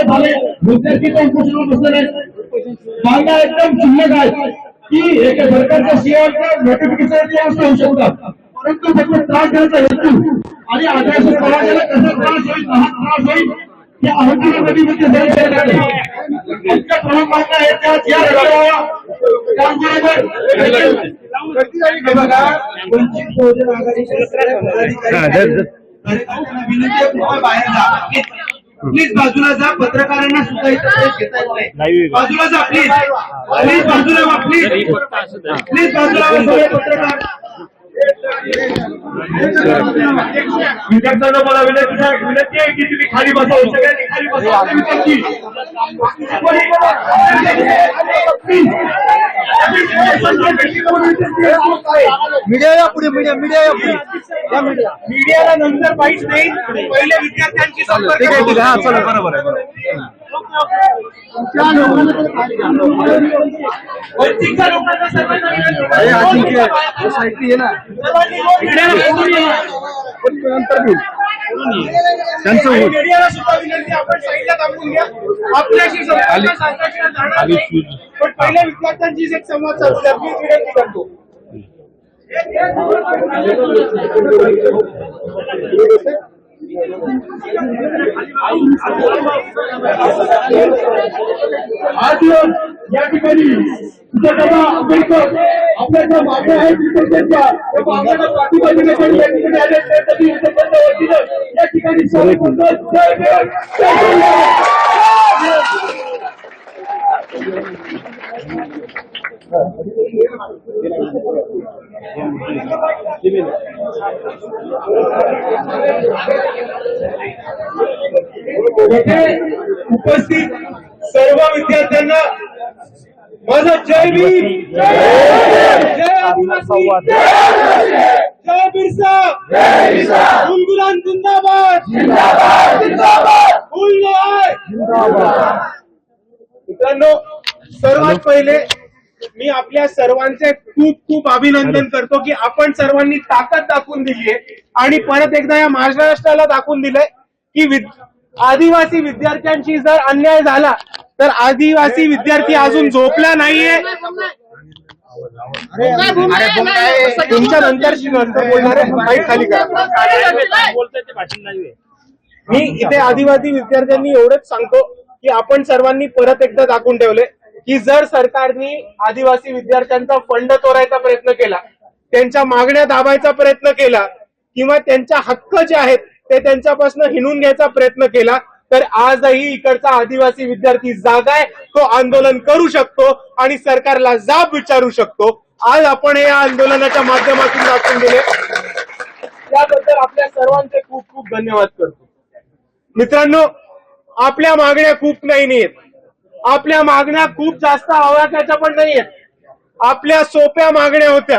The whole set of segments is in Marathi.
झाले विद्यार्थी पण उपोषणावर बसलेले मागण्या एकदम क्षुल्लक आहे की एका सरकारच्या सीआरच्या नोटिफिकेशन होऊ शकतात, परंतु फक्त त्रास देण्याचा हेतू आणि आदिवासी समाजाला कसा त्रास होईल त्रास होईल या अहंकारामध्ये आमच्या प्रमुख मागण्या आहेत त्या त्याचबरोबर वंचित बहुजन आघाडीच्या बाहेर जा प्लीज, बाजूला जा, पत्रकारांना सुद्धा इथं घेता येत नाही, बाजूला जा प्लीज, प्लीज बाजूला वा, प्लीज प्लीज बाजूला वा सगळे पत्रकार. विद्यार्थ्यांना मला विनंती आहे की तुम्ही खाली बसा, सगळ्यांनी खाली बसा. मीडिया पुढे मीडियाला नंतर पाहिज नाही, पहिले विद्यार्थ्यांची संपर्क. हा चला, बरोबर आहे. वंचितच्या लोकांना सर्वांना मीडियाला सुद्धा विनंती, आपण साईडला थांबून घ्या, आपल्याशी जाणार नाही, पण पहिल्या विद्यार्थ्यांचीच एक संवाद चालू द्या, मी विनंती करतो. आज या ठिकाणी आंबेडकर आपल्या ज्या मागण्या आहेत विद्यार्थ्यांच्या त्या मागण्यांना पाठिंबा देण्यासाठी या ठिकाणी आले त्यासाठी विद्यार्थ्यांच्या वतीनं या ठिकाणी उपस्थित सर्व विद्यार्थ्यांना माझा जय भीम, जय आदिवासी, जय बिरसा, गुलगुलान जिंदाबाद, मित्रांनो, सर्वात पहिले मी आपल्या सर्वांचे खूप खूप अभिनंदन करतो की आपण सर्वांनी ताकद दाखवून दिली आहे आणि परत एकदा या महाराष्ट्राला दाखवून दिलंय की आदिवासी विद्यार्थ्यांशी जर अन्याय झाला तर आदिवासी विद्यार्थी अजून झोपला नाहीये. तुमच्या नंतर बोलणार आहे, खाली करा. मी इथे आदिवासी विद्यार्थ्यांनी एवढंच सांगतो की आपण सर्वांनी परत एकदा दाखवून ठेवले की जर सरकारने आदिवासी विद्यार्थ्यांचा फंड चोरायचा प्रयत्न केला, त्यांच्या मागण्या दाबायचा प्रयत्न केला किंवा त्यांच्या हक्क जे आहेत ते त्यांच्यापासून हिनून घ्यायचा प्रयत्न केला तर आजही इकडचा आदिवासी विद्यार्थी जागा आहे, तो आंदोलन करू शकतो आणि सरकारला जाब विचारू शकतो. आज आपण या आंदोलनाच्या माध्यमातून दाखवून दिले, त्याबद्दल आपल्या सर्वांचे खूप खूप धन्यवाद करतो. मित्रांनो, आपल्या मागण्या खूप नाहीयेत, आपल्या मागण्या खूप जास्त आवाक्याच्या पण नाहीयेत, आपल्या सोप्या मागण्या होत्या.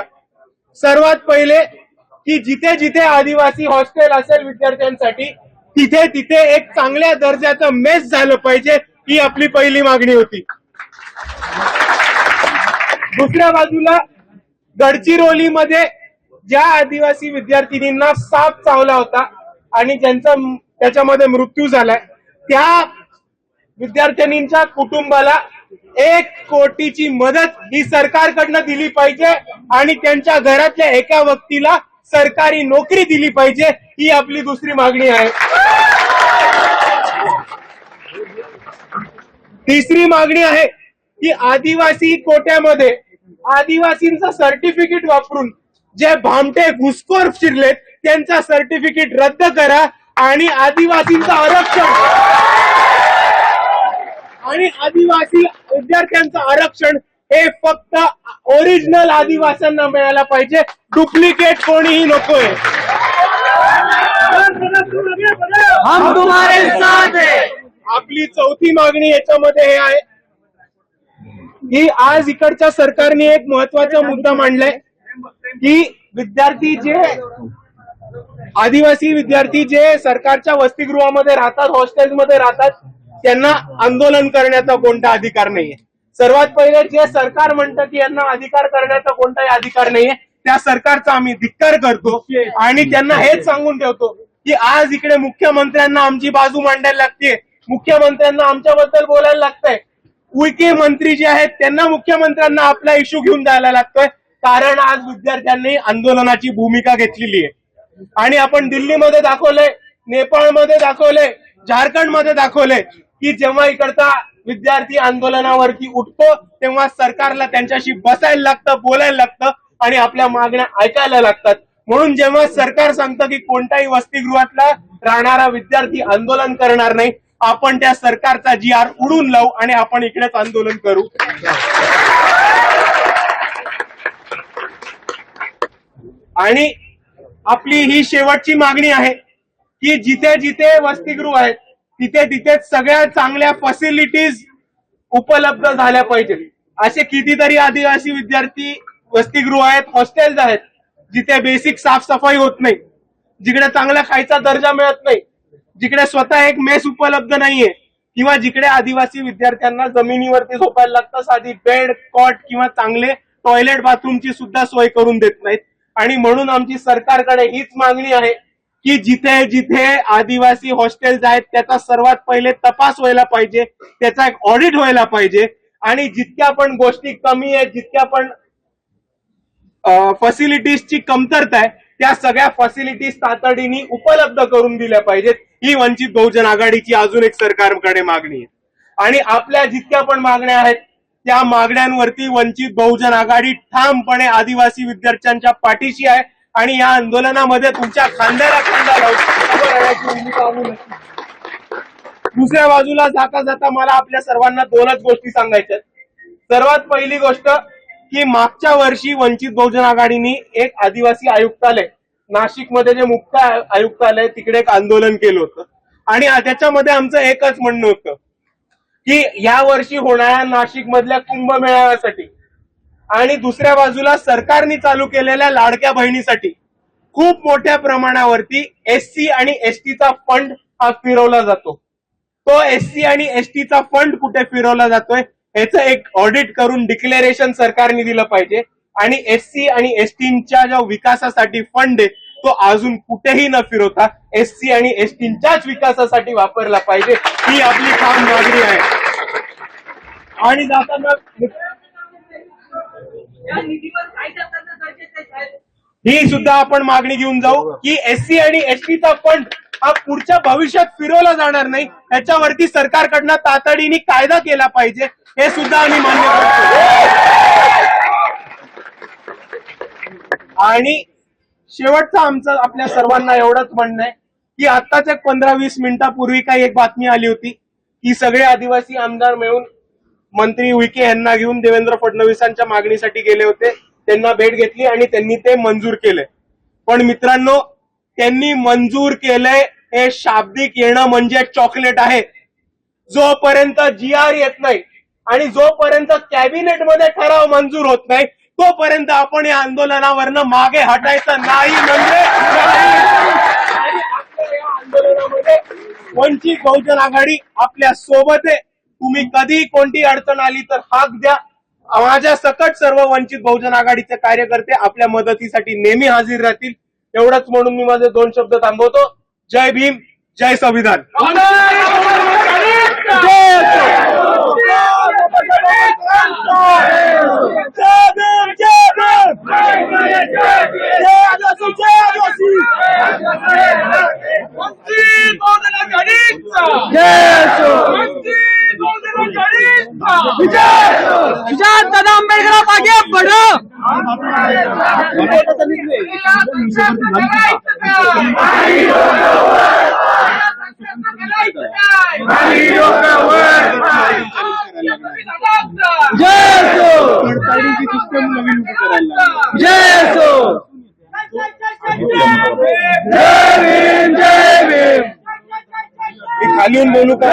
सर्वात पहिले की जिथे जिथे आदिवासी हॉस्टेल असेल विद्यार्थ्यांसाठी तिथे तिथे एक चांगल्या दर्जाचं मेस झालं पाहिजे, ही आपली पहिली मागणी होती. दुसऱ्या बाजूला गडचिरोलीमध्ये ज्या आदिवासी विद्यार्थिनींना साप चावला होता आणि ज्यांचा त्याच्यामध्ये मृत्यू झालाय त्या विद्यार्थिनींच्या कुटुंबाला 1 कोटीची मदत ही सरकारकडनं दिली पाहिजे आणि त्यांच्या घरातल्या एका व्यक्तीला सरकारी नोकरी दिली पाहिजे, ही आपली दुसरी मागणी आहे. तिसरी मागणी आहे की आदिवासी कोट्यामध्ये आदिवासींचं सर्टिफिकेट वापरून जे भामटे घुसखोर शिरलेत त्यांचा सर्टिफिकेट रद्द करा आणि आदिवासींचं आरक्षण आणि आदिवासी विद्यार्थ्यांचं आरक्षण हे फक्त ओरिजिनल आदिवासींना मिळायला पाहिजे, डुप्लिकेट कोणीही नकोय. हम तुम्हारे साथ है. आपली चौथी मागणी याच्यामध्ये हे आहे की आज इकडच्या सरकारने एक महत्वाचा मुद्दा मांडलाय की विद्यार्थी जे आदिवासी विद्यार्थी जे सरकारच्या वसतिगृहामध्ये राहतात, हॉस्टेलमध्ये राहतात, त्यांना आंदोलन करण्याचा कोणता अधिकार नाहीये. सर्वात पहिले जे सरकार म्हणतं की यांना अधिकार करण्याचा कोणताही अधिकार नाहीये, त्या सरकारचा आम्ही धिक्कार करतो आणि त्यांना हेच सांगून ठेवतो की आज इकडे मुख्यमंत्र्यांना आमची बाजू मांडायला लागते मुख्यमंत्र्यांना आमच्याबद्दल बोलायला लागतंय, उईके मंत्री जे आहेत त्यांना मुख्यमंत्र्यांना आपला इश्यू घेऊन जायला लागतोय, कारण आज विद्यार्थ्यांनी आंदोलनाची भूमिका घेतलेली आहे. आणि आपण दिल्लीमध्ये दाखवलंय, नेपाळमध्ये दाखवलंय, झारखंडमध्ये दाखवलंय की जेव्हा इकडचा विद्यार्थी आंदोलनावरती उठतो तेव्हा सरकारला त्यांच्याशी बसायला लागतं, बोलायला लागतं आणि आपल्या मागण्या ऐकायला लागतात. म्हणून जेव्हा सरकार सांगतं की कोणत्याही वसतिगृहातला राहणारा विद्यार्थी आंदोलन करणार नाही, आपण त्या सरकारचा GR उडून लावू आणि आपण इकडेच आंदोलन करू. आणि आपली ही शेवटची मागणी आहे की जिथे जिथे वसतिगृह आहेत तिथे तिथे सगळ्या चांगल्या फॅसिलिटीज उपलब्ध झाल्या पाहिजेत. असे कितीतरी आदिवासी विद्यार्थी वसतिगृह आहेत, हॉस्टेल्स आहेत, जिथे बेसिक साफसफाई होत नाही, जिकडे चांगला खायचा दर्जा मिळत नाही, जिकडे स्वतः एक मेस उपलब्ध नाहीये, किंवा जिकडे आदिवासी विद्यार्थ्यांना जमिनीवरती झोपायला लागतं, साधी बेड, कॉट किंवा चांगले टॉयलेट बाथरूमची सुद्धा सोय करून देत नाहीत. आणि म्हणून आमची सरकारकडे हीच मागणी आहे की जिथे जिथे आदिवासी हॉस्टेल्स आहेत त्याचा सर्वात पहिले तपास व्हायला पाहिजे, त्याचा एक ऑडिट व्हायला पाहिजे. आणि जितक्या पण गोष्टी कमी आहेत, जितक्या पण फॅसिलिटीजची कमतरता आहे, त्या सगळ्या फॅसिलिटीज तातडीने उपलब्ध करून दिल्या पाहिजेत. ही वंचित बहुजन आघाडीची अजून एक सरकारकडे मागणी आहे. आणि आपल्या जितक्या पण मागण्या आहेत त्या मागण्यांवरती वंचित बहुजन आघाडी ठामपणे आदिवासी विद्यार्थ्यांच्या पाठीशी आहे आणि या आंदोलनामध्ये तुमच्या खांद्याला खांदा लावून उभं राहण्याची भूमिका आम्ही नक्की. दुसऱ्या बाजूला जाता जाता मला आपल्या सर्वांना दोनच गोष्टी सांगायच्या. सर्वात पहिली गोष्ट की मागच्या वर्षी वंचित बहुजन आघाडीने एक आदिवासी आयुक्तालय नाशिकमध्ये जे मुख्य आयुक्तालय तिकडे एक आंदोलन केलं होतं आणि त्याच्यामध्ये आमचं एकच म्हणणं होतं की या वर्षी होणाऱ्या नाशिक मधल्या कुंभमेळ्यासाठी आणि दुसऱ्या बाजूला सरकारने चालू केलेल्या लाडक्या बहिणीसाठी खूप मोठ्या प्रमाणावरती SC आणि STचा फंड हा फिरवला जातो. तो SC आणि STचा फंड कुठे फिरवला जातोय याचं एक ऑडिट करून डिक्लेरेशन सरकारने दिलं पाहिजे. आणि SC आणि STच्या ज्या विकासासाठी फंड आहे तो अजून कुठेही न फिरवता SC आणि STच्याच विकासासाठी वापरला पाहिजे. ही आपली ठाम मागणी आहे. आणि जाताना ही सुद्धा आपण मागणी घेऊन जाऊ की SC आणि STचा फंड हा पुढच्या भविष्यात फिरवला जाणार नाही, याच्यावरती सरकारकडनं तातडीने कायदा केला पाहिजे, हे सुद्धा आम्ही मान्य करतो. आणि शेवटचं आमचं आपल्या सर्वांना एवढंच म्हणणं आहे की आत्ताच एक 15-20 मिनिटापूर्वी काही एक बातमी आली होती की सगळे आदिवासी आमदार मिळून मंत्री उईके यांना घेऊन देवेंद्र फडणवीसांच्या मागणीसाठी गेले होते. त्यांना भेट घेतली आणि त्यांनी ते मंजूर केले. पण मित्रांनो, त्यांनी मंजूर केलंय हे शाब्दिक येणं म्हणजे चॉकलेट आहे. जोपर्यंत GR येत नाही आणि जोपर्यंत कॅबिनेटमध्ये ठराव मंजूर होत नाही तोपर्यंत आपण या आंदोलनावरनं मागे हटायचं नाही. म्हणजे या आंदोलनामध्ये वंचित बहुजन आघाडी आपल्या सोबत आहे. तुम्ही कधी कोणती अडचण आली तर हाक द्या. माझ्या सकट सर्व वंचित बहुजन आघाडीचे कार्यकर्ते आपल्या मदतीसाठी नेहमी हजर राहतील. एवढंच म्हणून मी माझे 2 शब्द थांबवतो. जय भीम, जय संविधान. दादा आंबेडकर आगे बढ़ो. खाली येऊन बोलू का?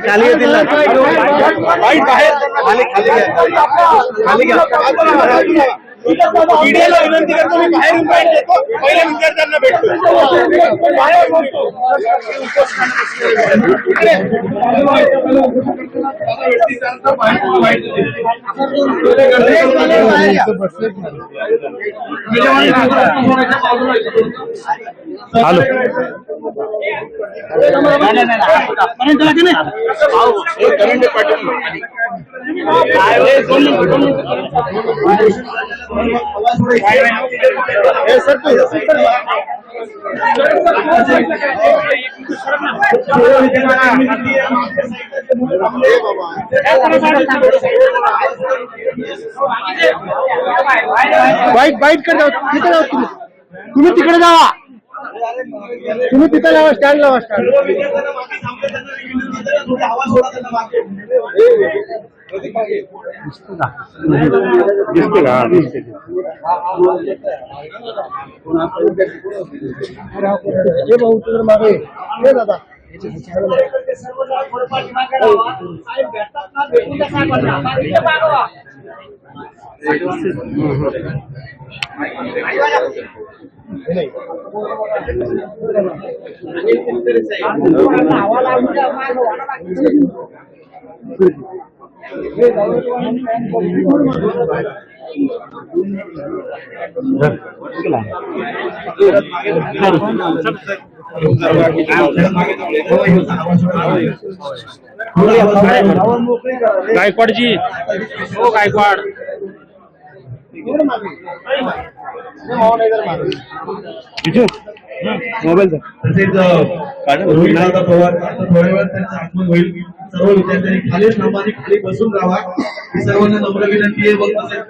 खाली येतील ना. बाहेर खाली घ्या. मीडियाला विनंती करतो, मी बाहेर इन्व्हाइट देतो, पहिल्या विद्यार्थ्यांना भेटतो. हॅलो बाईट बाईट कर जाऊ, तिथे जाऊ तुम्ही तिकडे जावा, तुम्ही तिथे लावा, स्टँड लावा, स्टँड. दिसते का? दिसते. मागे दादा गायकवाडजी, हो गायकवाड. मोबाईल तसेच रोहितदादा पवार थोड्या वेळात त्यांचं आगमन होईल. सर्व विद्यार्थ्यांनी खाली थांबा आणि खाली बसून राहा, ही सर्वांना नम्र विनंती आहे. बघ तसेच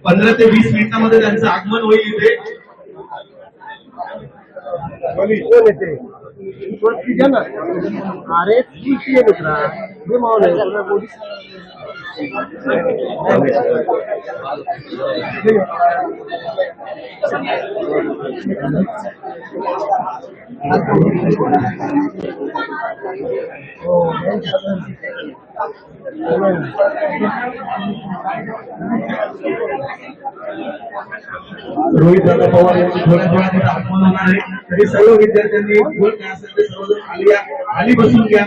15 ते 20 मिनिटांमध्ये त्यांचं आगमन होईल इथे. अरे ठीक आहे मित्रा, हे मावळ रोहितदादा पवार यांची थोड्या वेळात आगमन होणार आहे. तरी सर्व विद्यार्थ्यांनी बोल काय असेल ते सर्वजण खाली या, खाली बसून घ्या.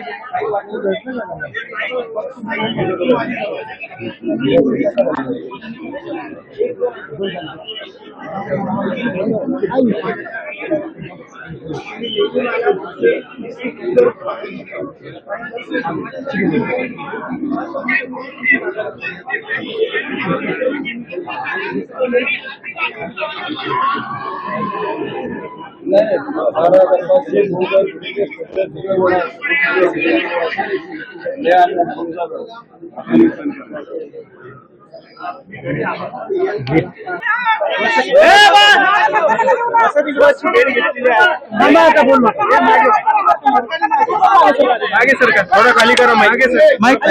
मागे सरकार थोडं खाली करा, मागे माईक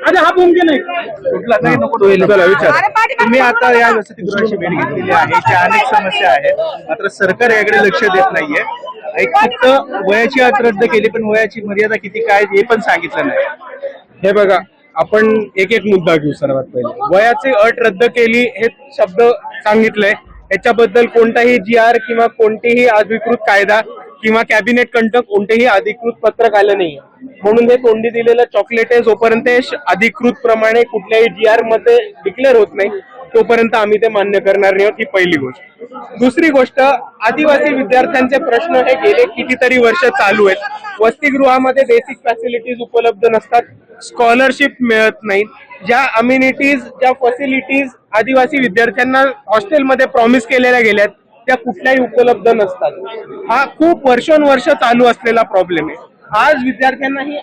अरे हा मुमकिन नाही कुठला नाही नको विचार. तुम्ही आता या वसतिगृहाची भेट घेतलेली आहे, त्या अनेक समस्या आहेत, मात्र सरकार याकडे लक्ष देत नाहीये. एक फक्त वयाची अट रद्द केली, पण वयाची मर्यादा किती काय हे पण सांगितलं नाही. हे बघा, आपण एक एक मुद्दा घेऊ. सर्वात पहिले वयाची अट रद्द केली हे शब्द सांगितलंय, याच्याबद्दल कोणताही GR किंवा कोणतेही अधिकृत कायदा किंवा कॅबिनेट कंटक कोणतेही अधिकृत पत्रक आलं नाही. म्हणून हे तोंडी दिलेलं चॉकलेट आहे, जोपर्यंत अधिकृत प्रमाणे कुठल्याही GR मध्ये डिक्लेअर होत नाही तोपर्यंत आम्ही ते मान्य करणार नाही. ही पहिली गोष्ट. दुसरी गोष्ट, आदिवासी विद्यार्थ्यांचे प्रश्न हे गेले कितीतरी वर्ष चालू आहेत. वसतिगृहामध्ये बेसिक फॅसिलिटीज उपलब्ध नसतात, स्कॉलरशिप मिळत नाहीत, ज्या अम्युनिटीज ज्या फॅसिलिटीज आदिवासी विद्यार्थ्यांना हॉस्टेलमध्ये प्रॉमिस केलेल्या गेल्यात त्या कुठल्याही उपलब्ध नसतात. हा खूप वर्षानुवर्ष चालू असलेला प्रॉब्लेम आहे. आज विद्यार्थ्यांना ही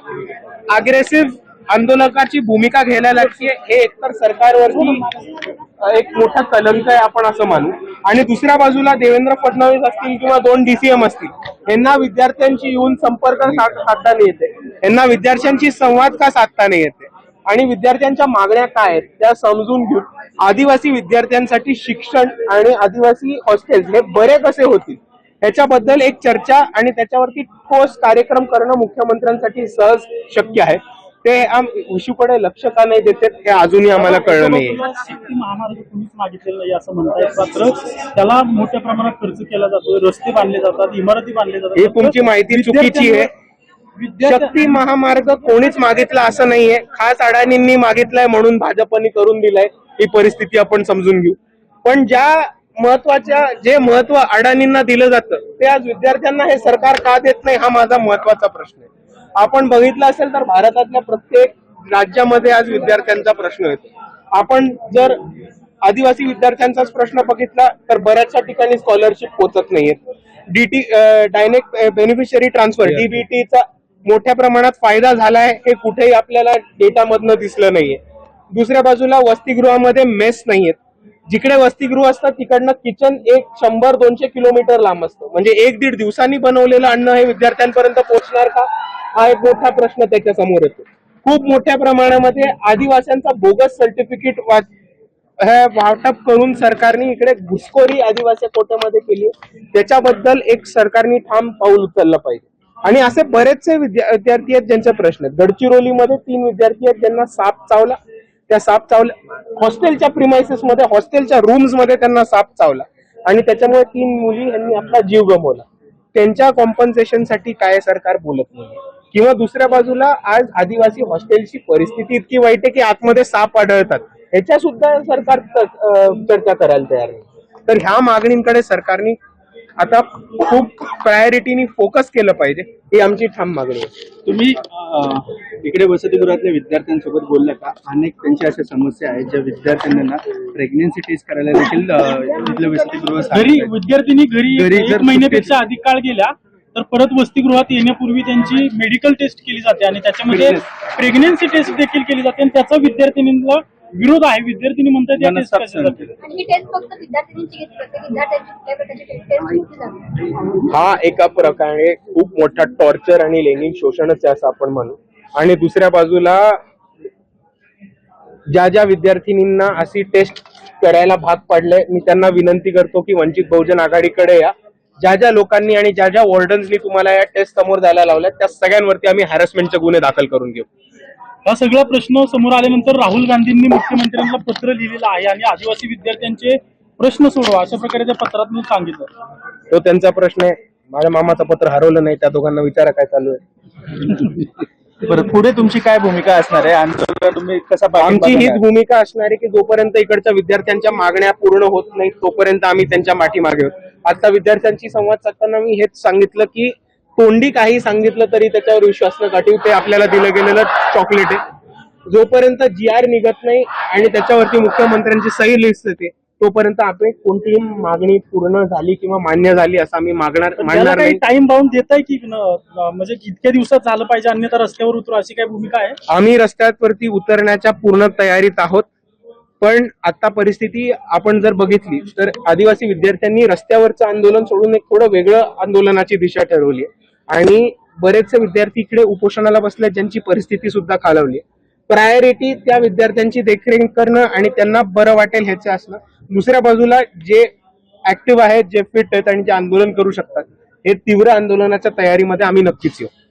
अग्रेसिव्ह आंदोलकाची भूमिका घ्यायला लागते. हे एकतर सरकारवरती एक मोठा कलंक आहे आपण असं मानू. आणि दुसऱ्या बाजूला देवेंद्र फडणवीस असतील किंवा 2 DCM असतील, यांना विद्यार्थ्यांची येऊन संपर्क साधता नाही येते, यांना विद्यार्थ्यांशी संवाद का साधता नाही येते आणि विद्यार्थ्यांच्या मागण्या काय आहेत त्या समजून घेऊन आदिवासी विद्यार्थ्यांसाठी शिक्षण आणि आदिवासी हॉस्टेल्स हे बरे कसे होतील याच्याबद्दल एक चर्चा आणि त्याच्यावरती ठोस कार्यक्रम करणं मुख्यमंत्र्यांसाठी सहज शक्य आहे. ते इश्यूकडे लक्ष का नाही देतात हे अजूनही आम्हाला कळलं नाही. शक्ती महामार्ग कुणीच मागितलेलं नाही असं म्हणतायत, मात्र त्याला मोठ्या प्रमाणात खर्च केला जातो, रस्ते बांधले जातात, इमारती बांधले जातात. ही तुमची माहिती चुकीची आहे. शक्ती महामार्ग कोणीच मागितला असं नाहीये, खास अडाणींनी मागितलाय म्हणून भाजपने करून दिलाय. ही परिस्थिती आपण समजून घेऊ. पण जे महत्व अडाणींना दिलं जातं ते आज विद्यार्थ्यांना हे सरकार का देत नाही, हा माझा महत्वाचा प्रश्न आहे. आपण बघितलं असेल तर भारतातल्या प्रत्येक राज्यामध्ये आज विद्यार्थ्यांचा प्रश्न येतो. आपण जर आदिवासी विद्यार्थ्यांचाच प्रश्न बघितला तर बऱ्याचशा ठिकाणी स्कॉलरशिप पोहोचत नाहीये. डायरेक्ट बेनिफिशियरी ट्रान्सफर डीबीटीचा मोठ्या प्रमाणात फायदा झालाय हे कुठेही आपल्याला डेटामधनं दिसलं नाहीये. दुसऱ्या बाजूला वसतिगृहामध्ये मेस नाहीयेत. जिकडे वसतिगृह असतात तिकडनं किचन 100-200 किलोमीटर लांब असतं. म्हणजे 1-1.5 दिवसांनी बनवलेलं अन्न हे विद्यार्थ्यांपर्यंत पोहोचणार का, हा एक मोठा प्रश्न त्याच्या समोर येतो. खूप मोठ्या प्रमाणामध्ये आदिवासींचा बोगस सर्टिफिकेट वाटप करून सरकारने इकडे घुसखोरी आदिवासी कोट्यामध्ये केली. त्याच्याबद्दल एक सरकारने ठाम पाऊल उचललं पाहिजे. आणि असे बरेचसे विद्यार्थी आहेत ज्यांचे प्रश्न आहेत. गडचिरोलीमध्ये 3 विद्यार्थी आहेत ज्यांना साप चावला. त्या साप चावल्या हॉस्टेलच्या प्रिमायसेस मध्ये, हॉस्टेलच्या रूम्स मध्ये त्यांना साप चावला आणि त्याच्यामुळे 3 मुली यांनी आपला जीव गमावला. त्यांच्या कॉम्पन्सेशनसाठी काय सरकार बोलत नाही. किंवा दुसऱ्या बाजूला आज आदिवासी हॉस्टेलची परिस्थिती इतकी वाईट आहे की आतमध्ये साप आढळतात, ह्याच्या सुद्धा सरकार चर्चा करायला तयार नाही. तर ह्या मागणींकडे सरकारने आता खूप प्रायोरिटीने फोकस केलं पाहिजे, ही आमची ठाम मागणी आहे. तुम्ही इकडे वसतिगृहातल्या विद्यार्थ्यांसोबत बोलला का? अनेक त्यांच्या अशा समस्या आहेत ज्या विद्यार्थ्यांना प्रेग्नेन्सी टेस्ट करायला देखील तिथलं वसतिगृह घरी विद्यार्थिनी घरी 1 महिन्यापेक्षा अधिक काळ गेल्या तर परत वसतिगृहात येण्यापूर्वी त्यांची मेडिकल टेस्ट केली जाते आणि त्याच्यामध्ये प्रेग्नेन्सी टेस्ट देखील केली जाते आणि त्याचा विद्यार्थिनींना विरोध आहे. विद्यार्थिनी म्हणतात या टेस्ट कशा जाते. आणि ही टेस्ट फक्त विद्यार्थिनींची घेतली जाते, विद्यार्थ्यांची कुठल्या प्रकारची टेस्ट घेतली जाते. हा एका प्रकारे खूप मोठा टॉर्चर आणि लैंगिक शोषणच आहे असं आपण म्हणू. आणि दुसऱ्या बाजूला ज्या विद्यार्थिनींना अशी टेस्ट करायला भाग पडले, मी त्यांना विनंती करतो की वंचित बहुजन आघाडीकडे या. ज्या लोकांनी आणि ज्या वॉर्डन्सनी तुम्हाला या टेस्ट समोर जायला लावल्या त्या सगळ्यांवरती आम्ही हॅरेसमेंटचे गुन्हे दाखल करून घेऊ. हा सगळा प्रश्न समोर आल्यानंतर राहुल गांधींनी मुख्यमंत्र्यांना पत्र लिहिलेलं आहे आणि आदिवासी विद्यार्थ्यांचे प्रश्न सोडवा अशा प्रकारे त्या पत्रातून सांगितलं. तो त्यांचा प्रश्न आहे. माझ्या मामाचं पत्र हरवलं नाही, त्या दोघांना विचारा काय चालू आहे. बरं, पुढे तुमची काय भूमिका असणार आहे आणि तुम्ही कसा आमची हीच भूमिका असणार आहे की जोपर्यंत इकडच्या विद्यार्थ्यांच्या मागण्या पूर्ण होत नाहीत तोपर्यंत आम्ही त्यांच्या पाठीमागे आहोत. आता विद्यार्थ्यांशी संवाद साधताना मी हेच सांगितलं की तोंडी काही सांगितलं तरी त्याच्यावर विश्वास न ठेवू. ते आपल्याला दिलं गेलेलं चॉकलेट आहे. जोपर्यंत GR निघत नाही आणि त्याच्यावरती मुख्यमंत्र्यांची सही लिस्ट येते तोपर्यंत आपण कोणतीही मागणी पूर्ण झाली किंवा मान्य झाली असं आम्ही मानणार नाही. टाइम बाउंड देत आहे की म्हणजे इतक्या दिवसात झालं पाहिजे अन्यथा रस्त्यावर उतरू अशी काही भूमिका आहे. आम्ही रस्त्यावरती उतरण्याच्या पूर्ण तयारीत आहोत. पण आता परिस्थिती आपण जर बघितली तर आदिवासी विद्यार्थ्यांनी रस्त्यावरचं आंदोलन सोडून एक थोडं वेगळं आंदोलनाची दिशा ठरवली आणि बरेचसे विद्यार्थी इकडे उपोषणाला बसले ज्यांची परिस्थिती सुद्धा खालावली. प्रायोरिटी त्या विद्यार्थ्यांची देखरेख करणं आणि त्यांना बरं वाटेल ह्याचे असणं. दुसऱ्या बाजूला जे ऍक्टिव्ह आहेत, जे फिट आहेत आणि जे आंदोलन करू शकतात, हे तीव्र आंदोलनाच्या तयारीमध्ये आम्ही नक्कीच येऊ.